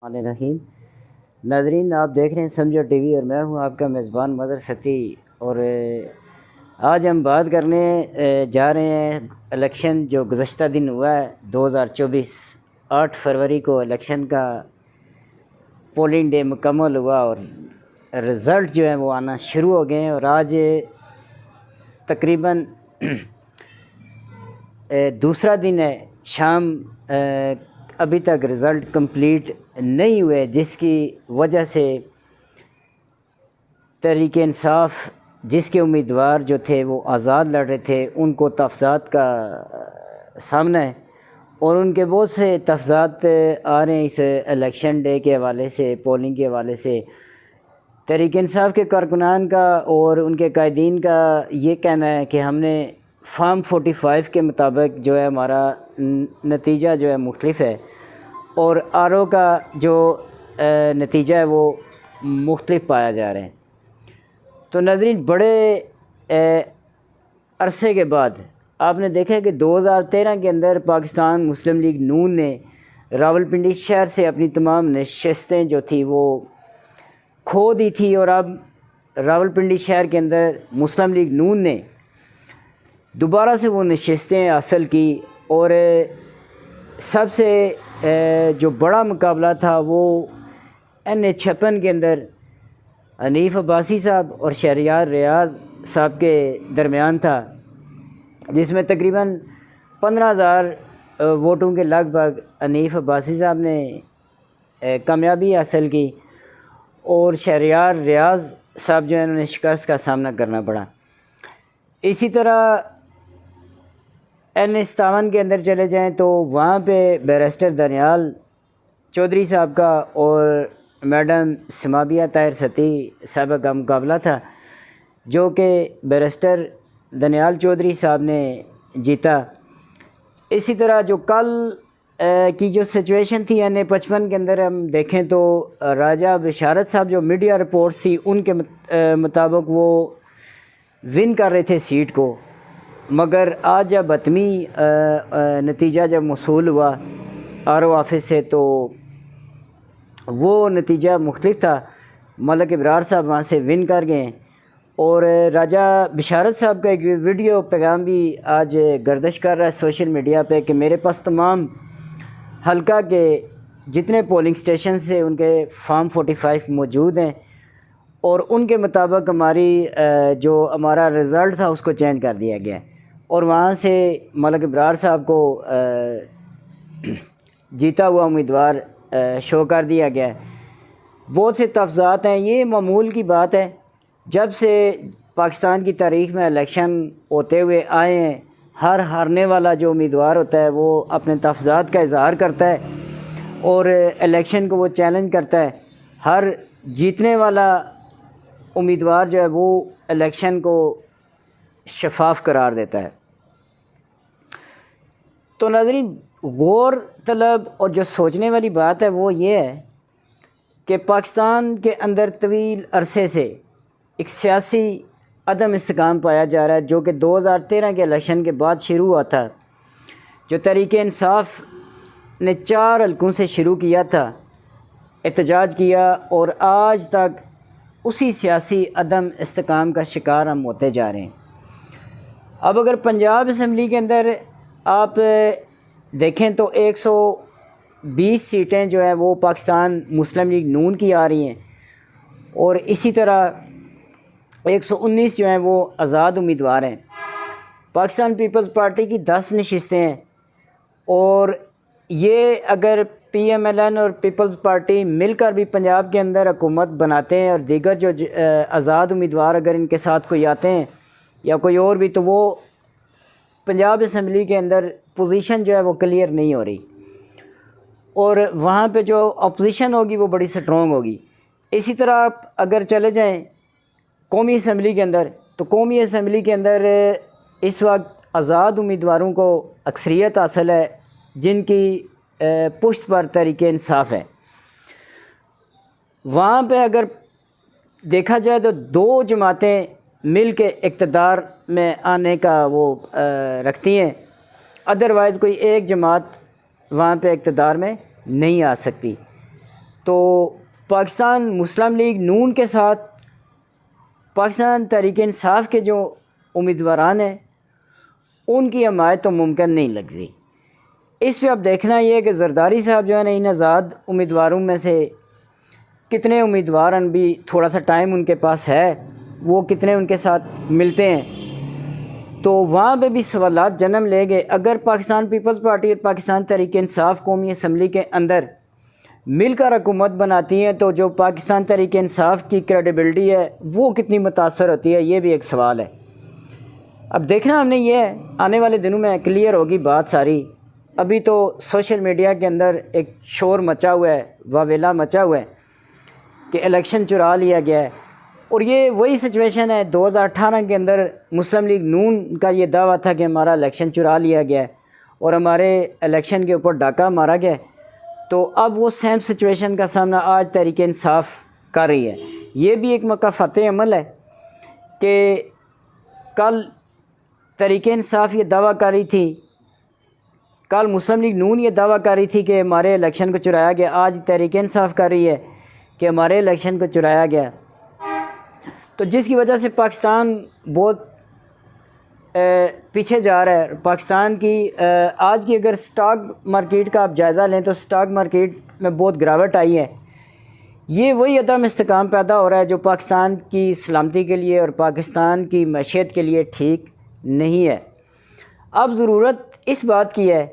الرحیم ناظرین، آپ دیکھ رہے ہیں سمجھو ٹی وی اور میں ہوں آپ کا میزبان مظہر ستی۔ اور آج ہم بات کرنے جا رہے ہیں الیکشن جو گزشتہ دن ہوا ہے 2024 8 فروری کو الیکشن کا پولنگ ڈے مکمل ہوا اور رزلٹ جو ہیں وہ آنا شروع ہو گئے ہیں، اور آج تقریباً دوسرا دن ہے۔ شام ابھی تک رزلٹ کمپلیٹ نہیں ہوئے، جس کی وجہ سے تحریک انصاف جس کے امیدوار جو تھے وہ آزاد لڑ رہے تھے، ان کو تحفظات کا سامنا ہے، اور ان کے بہت سے تحفظات آ رہے ہیں اس الیکشن ڈے کے حوالے سے، پولنگ کے حوالے سے۔ تحریک انصاف کے کارکنان کا اور ان کے قائدین کا یہ کہنا ہے کہ ہم نے فارم 45 کے مطابق جو ہے ہمارا نتیجہ جو ہے مختلف ہے، اور آر او کا جو نتیجہ ہے وہ مختلف پایا جا رہا ہے۔ تو ناظرین، بڑے عرصے کے بعد آپ نے دیکھا کہ 2013 کے اندر پاکستان مسلم لیگ نون نے راولپنڈی شہر سے اپنی تمام نشستیں جو تھی وہ کھو دی تھی، اور اب راولپنڈی شہر کے اندر مسلم لیگ نون نے دوبارہ سے وہ نشستیں حاصل کی، اور سب سے جو بڑا مقابلہ تھا وہ N56 کے اندر حنیف عباسی صاحب اور شہریار ریاض صاحب کے درمیان تھا، جس میں تقریباً 15,000 ووٹوں کے لگ بھگ حنیف عباسی صاحب نے کامیابی حاصل کی، اور شہریار ریاض صاحب جو ہے انہوں نے شکست کا سامنا کرنا پڑا۔ اسی طرح N57 کے اندر چلے جائیں تو وہاں پہ بیرسٹر دانیال چودھری صاحب کا اور میڈم سمابیہ طاہر ستی صاحبہ کا مقابلہ تھا، جو کہ بیرسٹر دانیال چودھری صاحب نے جیتا۔ اسی طرح جو کل کی جو سچویشن تھی N55 کے اندر ہم دیکھیں تو راجہ بشارت صاحب جو میڈیا رپورٹس تھی ان کے مطابق وہ ون کر رہے تھے سیٹ کو، مگر آج جب حتمی نتیجہ جب موصول ہوا آر او آفس سے تو وہ نتیجہ مختلف تھا۔ ملک ابرار صاحب وہاں سے ون کر گئے، اور راجہ بشارت صاحب کا ایک ویڈیو پیغام بھی آج گردش کر رہا ہے سوشل میڈیا پہ کہ میرے پاس تمام حلقہ کے جتنے پولنگ سٹیشن سے ان کے فارم 45 موجود ہیں، اور ان کے مطابق جو ہمارا رزلٹ تھا اس کو چینج کر دیا گیا، اور وہاں سے ملک ابرار صاحب کو جیتا ہوا امیدوار شو کر دیا گیا۔ بہت سے تحفظات ہیں، یہ معمول کی بات ہے، جب سے پاکستان کی تاریخ میں الیکشن ہوتے ہوئے آئے ہیں ہر ہارنے والا جو امیدوار ہوتا ہے وہ اپنے تحفظات کا اظہار کرتا ہے اور الیکشن کو وہ چیلنج کرتا ہے۔ ہر جیتنے والا امیدوار جو ہے وہ الیکشن کو شفاف قرار دیتا ہے۔ تو ناظرین، غور طلب اور جو سوچنے والی بات ہے وہ یہ ہے کہ پاکستان کے اندر طویل عرصے سے ایک سیاسی عدم استحکام پایا جا رہا ہے، جو کہ 2013 کے الیکشن کے بعد شروع ہوا تھا، جو تحریک انصاف نے 4 حلقوں سے شروع کیا تھا، احتجاج کیا، اور آج تک اسی سیاسی عدم استحکام کا شکار ہم ہوتے جا رہے ہیں۔ اب اگر پنجاب اسمبلی کے اندر آپ دیکھیں تو 120 سیٹیں جو ہیں وہ پاکستان مسلم لیگ نون کی آ رہی ہیں، اور اسی طرح 119 جو ہیں وہ آزاد امیدوار ہیں۔ پاکستان پیپلز پارٹی کی 10 نشستیں ہیں، اور یہ اگر پی ایم ایل این اور پیپلز پارٹی مل کر بھی پنجاب کے اندر حکومت بناتے ہیں، اور دیگر جو آزاد امیدوار اگر ان کے ساتھ کوئی آتے ہیں یا کوئی اور بھی، تو وہ پنجاب اسمبلی کے اندر پوزیشن جو ہے وہ کلیئر نہیں ہو رہی، اور وہاں پہ جو اپوزیشن ہوگی وہ بڑی سٹرونگ ہوگی۔ اسی طرح آپ اگر چلے جائیں قومی اسمبلی کے اندر، تو قومی اسمبلی کے اندر اس وقت آزاد امیدواروں کو اکثریت حاصل ہے، جن کی پشت پر تحریک انصاف ہے۔ وہاں پہ اگر دیکھا جائے تو 2 جماعتیں مل کے اقتدار میں آنے کا وہ رکھتی ہیں، ادروائز کوئی ایک جماعت وہاں پہ اقتدار میں نہیں آ سکتی۔ تو پاکستان مسلم لیگ نون کے ساتھ پاکستان تحریک انصاف کے جو امیدواران ہیں ان کی حمایت تو ممکن نہیں لگتی۔ اس پہ اب دیکھنا یہ ہے کہ زرداری صاحب جو ہے نا ان آزاد امیدواروں میں سے کتنے امیدوار بھی تھوڑا سا ٹائم ان کے پاس ہے، وہ کتنے ان کے ساتھ ملتے ہیں، تو وہاں پہ بھی سوالات جنم لے گئے۔ اگر پاکستان پیپلز پارٹی اور پاکستان تحریک انصاف قومی اسمبلی کے اندر مل کر حکومت بناتی ہیں تو جو پاکستان تحریک انصاف کی کریڈیبلٹی ہے وہ کتنی متاثر ہوتی ہے، یہ بھی ایک سوال ہے۔ اب دیکھنا ہم نے یہ ہے، آنے والے دنوں میں کلیئر ہوگی بات ساری۔ ابھی تو سوشل میڈیا کے اندر ایک شور مچا ہوا ہے، واویلا مچا ہوا ہے کہ الیکشن چرا لیا گیا ہے، اور یہ وہی سچویشن ہے 2018 کے اندر مسلم لیگ نون کا یہ دعویٰ تھا کہ ہمارا الیکشن چرا لیا گیا ہے اور ہمارے الیکشن کے اوپر ڈاکہ مارا گیا ہے۔ تو اب وہ سیم سچویشن کا سامنا آج تحریک انصاف کر رہی ہے۔ یہ بھی ایک مکافات عمل ہے کہ کل تحریک انصاف یہ دعویٰ کر رہی تھی، کل مسلم لیگ نون یہ دعویٰ کر رہی تھی کہ ہمارے الیکشن کو چرایا گیا، آج تحریک انصاف کر رہی ہے کہ ہمارے الیکشن کو چرایا گیا، تو جس کی وجہ سے پاکستان بہت پیچھے جا رہا ہے۔ پاکستان کی آج کی اگر سٹاک مارکیٹ کا آپ جائزہ لیں تو سٹاک مارکیٹ میں بہت گراوٹ آئی ہے۔ یہ وہی عدم استحکام پیدا ہو رہا ہے جو پاکستان کی سلامتی کے لیے اور پاکستان کی معیشت کے لیے ٹھیک نہیں ہے۔ اب ضرورت اس بات کی ہے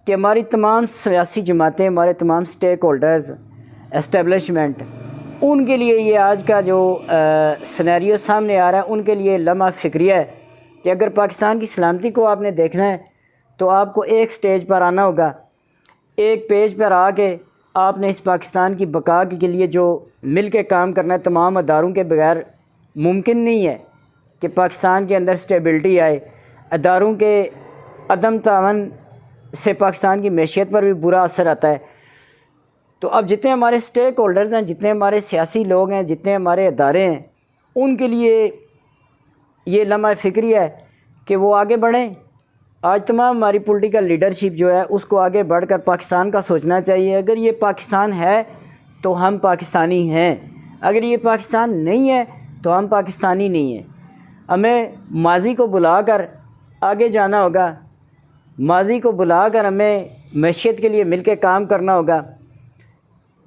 کہ ہماری تمام سیاسی جماعتیں، ہمارے تمام سٹیک ہولڈرز، اسٹیبلشمنٹ، ان کے لیے یہ آج کا جو سینیریو سامنے آ رہا ہے ان کے لیے لمحہ فکریہ ہے کہ اگر پاکستان کی سلامتی کو آپ نے دیکھنا ہے تو آپ کو ایک سٹیج پر آنا ہوگا، ایک پیج پر آ کے آپ نے اس پاکستان کی بقا کے لیے جو مل کے کام کرنا ہے تمام اداروں کے بغیر ممکن نہیں ہے کہ پاکستان کے اندر سٹیبلٹی آئے۔ اداروں کے عدم تعاون سے پاکستان کی معیشت پر بھی برا اثر آتا ہے۔ تو اب جتنے ہمارے سٹیک ہولڈرز ہیں، جتنے ہمارے سیاسی لوگ ہیں، جتنے ہمارے ادارے ہیں، ان کے لیے یہ لمحہ فکری ہے کہ وہ آگے بڑھیں۔ آج تمام ہماری پولیٹیکل لیڈرشپ جو ہے اس کو آگے بڑھ کر پاکستان کا سوچنا چاہیے۔ اگر یہ پاکستان ہے تو ہم پاکستانی ہیں، اگر یہ پاکستان نہیں ہے تو ہم پاکستانی نہیں ہیں۔ ہمیں ماضی کو بلا کر آگے جانا ہوگا، ماضی کو بلا کر ہمیں معیشت کے لیے مل کے کام کرنا ہوگا۔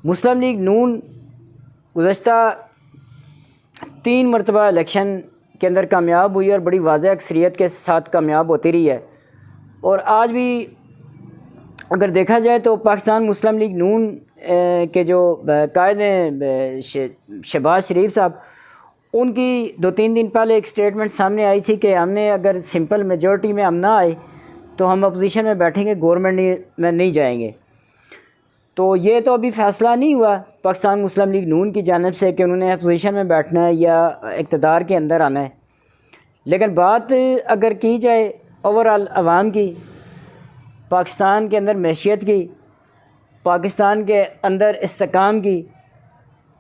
مسلم لیگ نون گزشتہ 3 مرتبہ الیکشن کے اندر کامیاب ہوئی اور بڑی واضح اکثریت کے ساتھ کامیاب ہوتی رہی ہے، اور آج بھی اگر دیکھا جائے تو پاکستان مسلم لیگ نون کے جو قائد ہیں شہباز شریف صاحب، ان کی 2-3 دن پہلے ایک سٹیٹمنٹ سامنے آئی تھی کہ ہم نے اگر سمپل میجورٹی میں ہم نہ آئے تو ہم اپوزیشن میں بیٹھیں گے، گورنمنٹ میں نہیں جائیں گے۔ تو یہ تو ابھی فیصلہ نہیں ہوا پاکستان مسلم لیگ نون کی جانب سے کہ انہوں نے اپوزیشن میں بیٹھنا ہے یا اقتدار کے اندر آنا ہے، لیکن بات اگر کی جائے اوورآل عوام کی، پاکستان کے اندر معیشت کی، پاکستان کے اندر استحکام کی،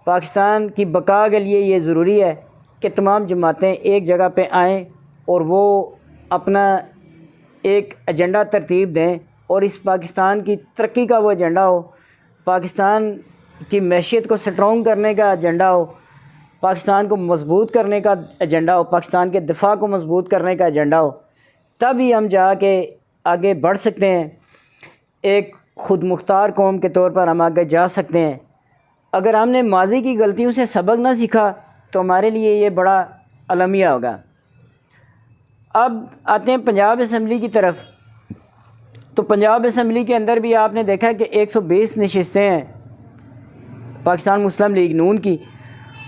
پاکستان کی بقا کے لیے یہ ضروری ہے کہ تمام جماعتیں ایک جگہ پہ آئیں اور وہ اپنا ایک ایجنڈا ترتیب دیں، اور اس پاکستان کی ترقی کا وہ ایجنڈا ہو، پاکستان کی معیشت کو سٹرونگ کرنے کا ایجنڈا ہو، پاکستان کو مضبوط کرنے کا ایجنڈا ہو، پاکستان کے دفاع کو مضبوط کرنے کا ایجنڈا ہو، تب ہی ہم جا کے آگے بڑھ سکتے ہیں، ایک خود مختار قوم کے طور پر ہم آگے جا سکتے ہیں۔ اگر ہم نے ماضی کی غلطیوں سے سبق نہ سیکھا تو ہمارے لیے یہ بڑا المیہ ہوگا۔ اب آتے ہیں پنجاب اسمبلی کی طرف، تو پنجاب اسمبلی کے اندر بھی آپ نے دیکھا کہ 120 نشستیں ہیں پاکستان مسلم لیگ نون کی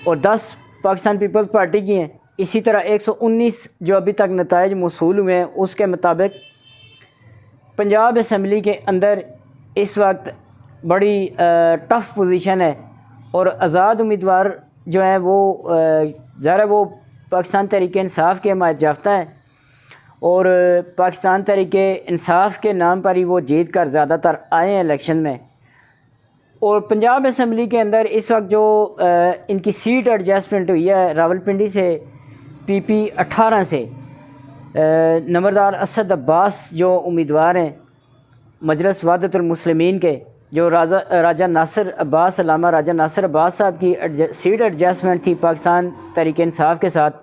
اور 10 پاکستان پیپلز پارٹی کی ہیں۔ اسی طرح 119 جو ابھی تک نتائج موصول ہوئے ہیں اس کے مطابق پنجاب اسمبلی کے اندر اس وقت بڑی ٹف پوزیشن ہے، اور آزاد امیدوار جو ہیں وہ ظاہر ہے وہ پاکستان تحریک انصاف کے حمایت یافتہ ہیں، اور پاکستان تحریک انصاف کے نام پر ہی وہ جیت کر زیادہ تر آئے ہیں الیکشن میں۔ اور پنجاب اسمبلی کے اندر اس وقت جو ان کی سیٹ ایڈجسٹمنٹ ہوئی ہے راولپنڈی سے PP 18 سے نمبردار اسد عباس جو امیدوار ہیں مجلس وحدت المسلمین کے، جو راجہ ناصر عباس علامہ راجہ ناصر عباس صاحب کی سیٹ ایڈجسٹمنٹ تھی پاکستان تحریک انصاف کے ساتھ،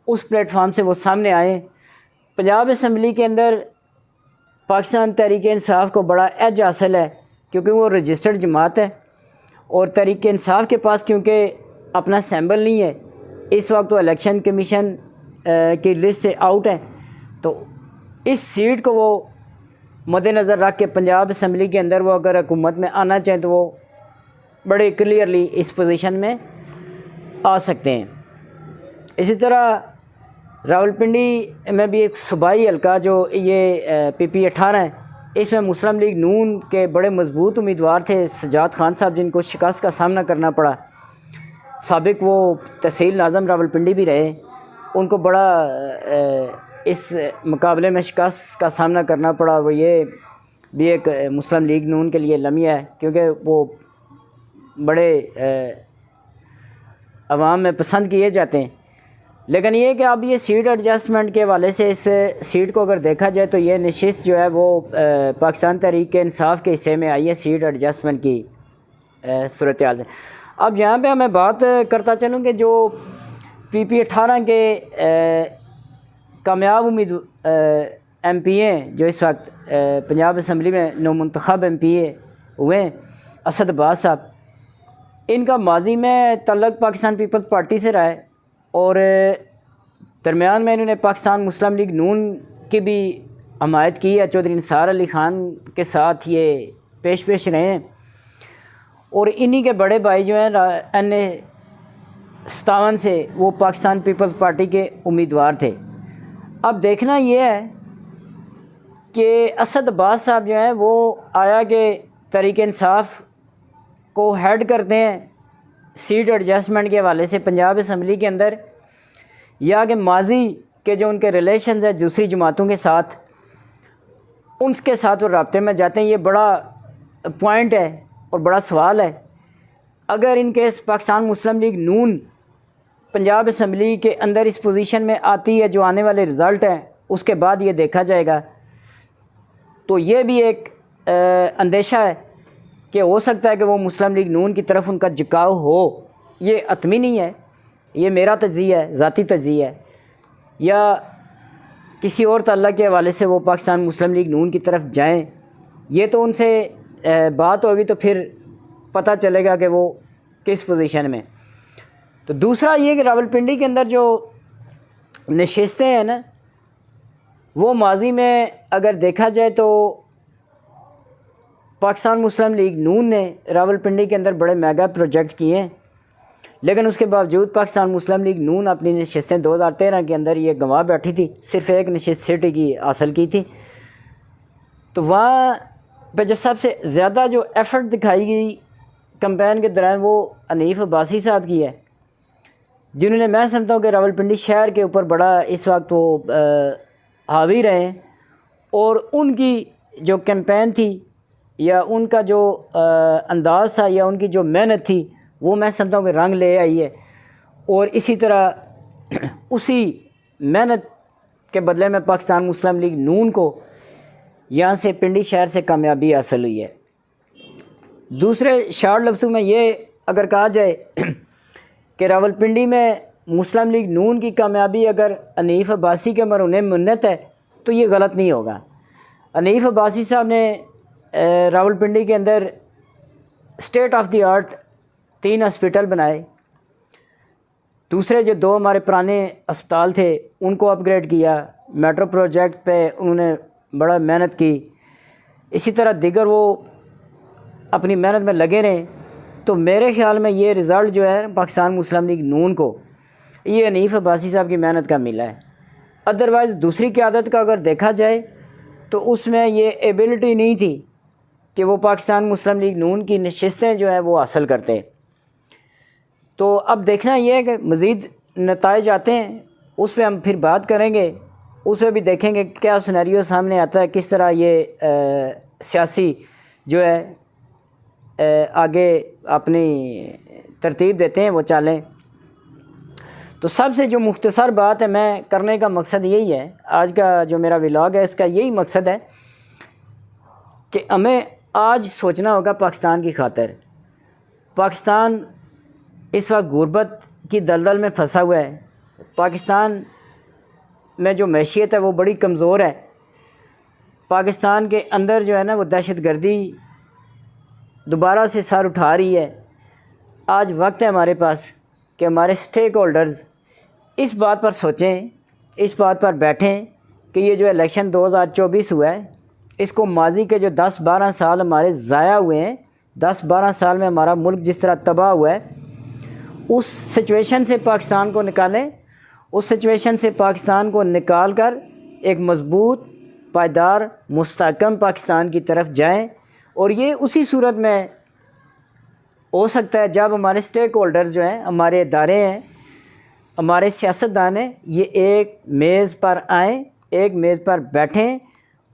اس پلیٹ فارم سے وہ سامنے آئے۔ پنجاب اسمبلی کے اندر پاکستان تحریک انصاف کو بڑا ایج حاصل ہے کیونکہ وہ رجسٹرڈ جماعت ہے، اور تحریک انصاف کے پاس کیونکہ اپنا سیمبل نہیں ہے، اس وقت وہ الیکشن کمیشن کی لسٹ سے آؤٹ ہے، تو اس سیٹ کو وہ مد نظر رکھ کے پنجاب اسمبلی کے اندر وہ اگر حکومت میں آنا چاہیں تو وہ بڑے کلیئرلی اس پوزیشن میں آ سکتے ہیں۔ اسی طرح راولپنڈی میں بھی ایک صوبائی حلقہ جو یہ PP18 ہے، اس میں مسلم لیگ نون کے بڑے مضبوط امیدوار تھے سجاد خان صاحب، جن کو شکست کا سامنا کرنا پڑا۔ سابق وہ تحصیل ناظم راولپنڈی بھی رہے، ان کو بڑا اس مقابلے میں شکست کا سامنا کرنا پڑا۔ وہ یہ بھی ایک مسلم لیگ نون کے لیے لمحہ ہے کیونکہ وہ بڑے عوام میں پسند کیے جاتے ہیں۔ لیکن یہ کہ اب یہ سیٹ ایڈجسٹمنٹ کے حوالے سے اس سیٹ کو اگر دیکھا جائے تو یہ نشست جو ہے وہ پاکستان تحریک انصاف کے حصے میں آئی ہے سیٹ ایڈجسٹمنٹ کی صورتحال سے۔ اب یہاں پہ میں بات کرتا چلوں کہ جو PP18 کے کامیاب MP ہیں جو اس وقت پنجاب اسمبلی میں نومنتخب MP ہوئے ہیں، اسد عباس صاحب، ان کا ماضی میں تعلق پاکستان پیپلز پارٹی سے رہا ہے، اور درمیان میں انہوں نے پاکستان مسلم لیگ نون کی بھی حمایت کی ہے، چودھری نثار علی خان کے ساتھ یہ پیش رہے ہیں، اور انہی کے بڑے بھائی جو ہیں NA57 سے وہ پاکستان پیپلز پارٹی کے امیدوار تھے۔ اب دیکھنا یہ ہے کہ اسد عباس صاحب جو ہیں وہ آیا کہ تحریک انصاف کو ہیڈ کرتے ہیں سیٹ ایڈجسٹمنٹ کے حوالے سے پنجاب اسمبلی کے اندر، یا کہ ماضی کے جو ان کے ریلیشنز ہیں دوسری جماعتوں کے ساتھ، ان کے ساتھ وہ رابطے میں جاتے ہیں۔ یہ بڑا پوائنٹ ہے اور بڑا سوال ہے۔ اگر ان کے پاکستان مسلم لیگ نون پنجاب اسمبلی کے اندر اس پوزیشن میں آتی ہے، جو آنے والے رزلٹ ہیں اس کے بعد یہ دیکھا جائے گا، تو یہ بھی ایک اندیشہ ہے کہ ہو سکتا ہے کہ وہ مسلم لیگ نون کی طرف ان کا جھکاؤ ہو۔ یہ حتمی نہیں ہے، یہ میرا تجزیہ ہے، ذاتی تجزیہ ہے، یا کسی اور تعلق کے حوالے سے وہ پاکستان مسلم لیگ نون کی طرف جائیں، یہ تو ان سے بات ہوگی تو پھر پتہ چلے گا کہ وہ کس پوزیشن میں۔ تو دوسرا یہ کہ راولپنڈی کے اندر جو نشستیں ہیں نا، وہ ماضی میں اگر دیکھا جائے تو پاکستان مسلم لیگ نون نے راولپنڈی کے اندر بڑے میگا پروجیکٹ کیے ہیں، لیکن اس کے باوجود پاکستان مسلم لیگ نون اپنی نشستیں 2013 کے اندر یہ گنوا بیٹھی تھی، صرف ایک نشست سٹی کی حاصل کی تھی۔ تو وہاں پہ جو سب سے زیادہ جو ایفرٹ دکھائی گئی کمپین کے دوران وہ حنیف عباسی صاحب کی ہے، جنہوں نے میں سمجھتا ہوں کہ راولپنڈی شہر کے اوپر بڑا اس وقت وہ حاوی رہے ہیں، اور ان کی جو کیمپین تھی یا ان کا جو انداز تھا یا ان کی جو محنت تھی وہ میں سمجھتا ہوں کہ رنگ لے آئی ہے، اور اسی طرح اسی محنت کے بدلے میں پاکستان مسلم لیگ نون کو یہاں سے پنڈی شہر سے کامیابی حاصل ہوئی ہے۔ دوسرے شارٹ لفظوں میں یہ اگر کہا جائے کہ راولپنڈی میں مسلم لیگ نون کی کامیابی اگر حنیف عباسی کے مرہون منت ہے تو یہ غلط نہیں ہوگا۔ حنیف عباسی صاحب نے راولپنڈی کے اندر state of the art 3 hospital بنائے، دوسرے جو 2 ہمارے پرانے اسپتال تھے ان کو اپ گریڈ کیا، میٹرو پروجیکٹ پہ انہوں نے بڑا محنت کی، اسی طرح دیگر وہ اپنی محنت میں لگے رہیں۔ تو میرے خیال میں یہ رزلٹ جو ہے پاکستان مسلم لیگ نون کو یہ حنیف عباسی صاحب کی محنت کا ملا ہے۔ ادروائز دوسری قیادت کا اگر دیکھا جائے تو اس میں یہ ایبلٹی نہیں تھی کہ وہ پاکستان مسلم لیگ نون کی نشستیں جو ہیں وہ حاصل کرتے۔ تو اب دیکھنا یہ ہے کہ مزید نتائج آتے ہیں، اس پہ ہم پھر بات کریں گے، اس پہ بھی دیکھیں گے کیا سینیریو سامنے آتا ہے، کس طرح یہ سیاسی جو ہے آگے اپنی ترتیب دیتے ہیں وہ چالیں۔ تو سب سے جو مختصر بات ہے میں کرنے کا مقصد یہی ہے، آج کا جو میرا ولاگ ہے اس کا یہی مقصد ہے کہ ہمیں آج سوچنا ہوگا پاکستان کی خاطر۔ پاکستان اس وقت غربت کی دلدل میں پھنسا ہوا ہے۔ پاکستان میں جو معیشت ہے وہ بڑی کمزور ہے۔ پاکستان کے اندر جو ہے نا وہ دہشت گردی دوبارہ سے سر اٹھا رہی ہے۔ آج وقت ہے ہمارے پاس کہ ہمارے سٹیک ہولڈرز اس بات پر سوچیں، اس بات پر بیٹھیں کہ یہ جو الیکشن 2024 ہوا ہے اس کو ماضی کے جو 10-12 سال ہمارے ضائع ہوئے ہیں، 10-12 سال میں ہمارا ملک جس طرح تباہ ہوا ہے، اس سچویشن سے پاکستان کو نکالیں، اس سچویشن سے پاکستان کو نکال کر ایک مضبوط، پائیدار، مستحکم پاکستان کی طرف جائیں۔ اور یہ اسی صورت میں ہو سکتا ہے جب ہمارے سٹیک ہولڈرز جو ہیں، ہمارے ادارے ہیں، ہمارے سیاستدان ہیں، یہ ایک میز پر آئیں، ایک میز پر بیٹھیں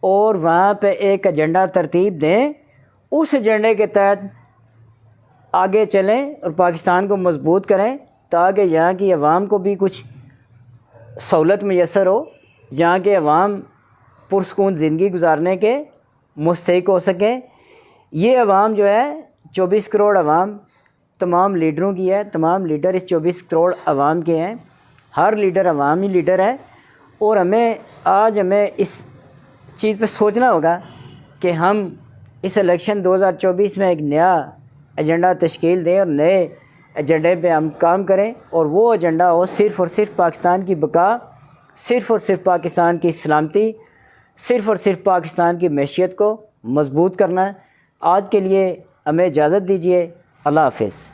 اور وہاں پہ ایک ایجنڈا ترتیب دیں، اس ایجنڈے کے تحت آگے چلیں اور پاکستان کو مضبوط کریں تاکہ یہاں کی عوام کو بھی کچھ سہولت میسر ہو، یہاں کے عوام پرسکون زندگی گزارنے کے مستحق ہو سکیں۔ یہ عوام جو ہے 24 کروڑ عوام تمام لیڈروں کی ہے، تمام لیڈر اس 24 کروڑ عوام کے ہیں، ہر لیڈر عوامی لیڈر ہے۔ اور ہمیں اس چیز پہ سوچنا ہوگا کہ ہم اس الیکشن 2024 میں ایک نیا ایجنڈا تشکیل دیں اور نئے ایجنڈے پہ ہم کام کریں، اور وہ ایجنڈا ہو صرف اور صرف پاکستان کی بقا، صرف اور صرف پاکستان کی سلامتی، صرف اور صرف پاکستان کی معیشت کو مضبوط کرنا ہے۔ آج کے لیے ہمیں اجازت دیجیے، اللہ حافظ۔